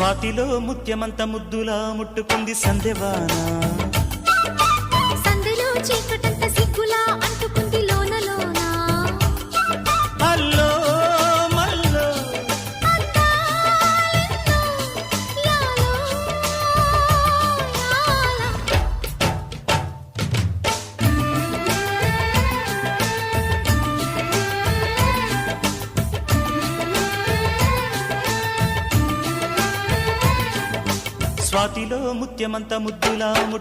స్వాతిలో ముత్యమంత ముద్దులా ముట్టుకుంది సందెవాన. సందెలో చీకటంత సిగ్గులా అంటుకుంది లోన లోన. అల్లో మల్లో అందాలెన్నో యాలో యాల. స్వాతిలో ముత్యమంత ముద్దులా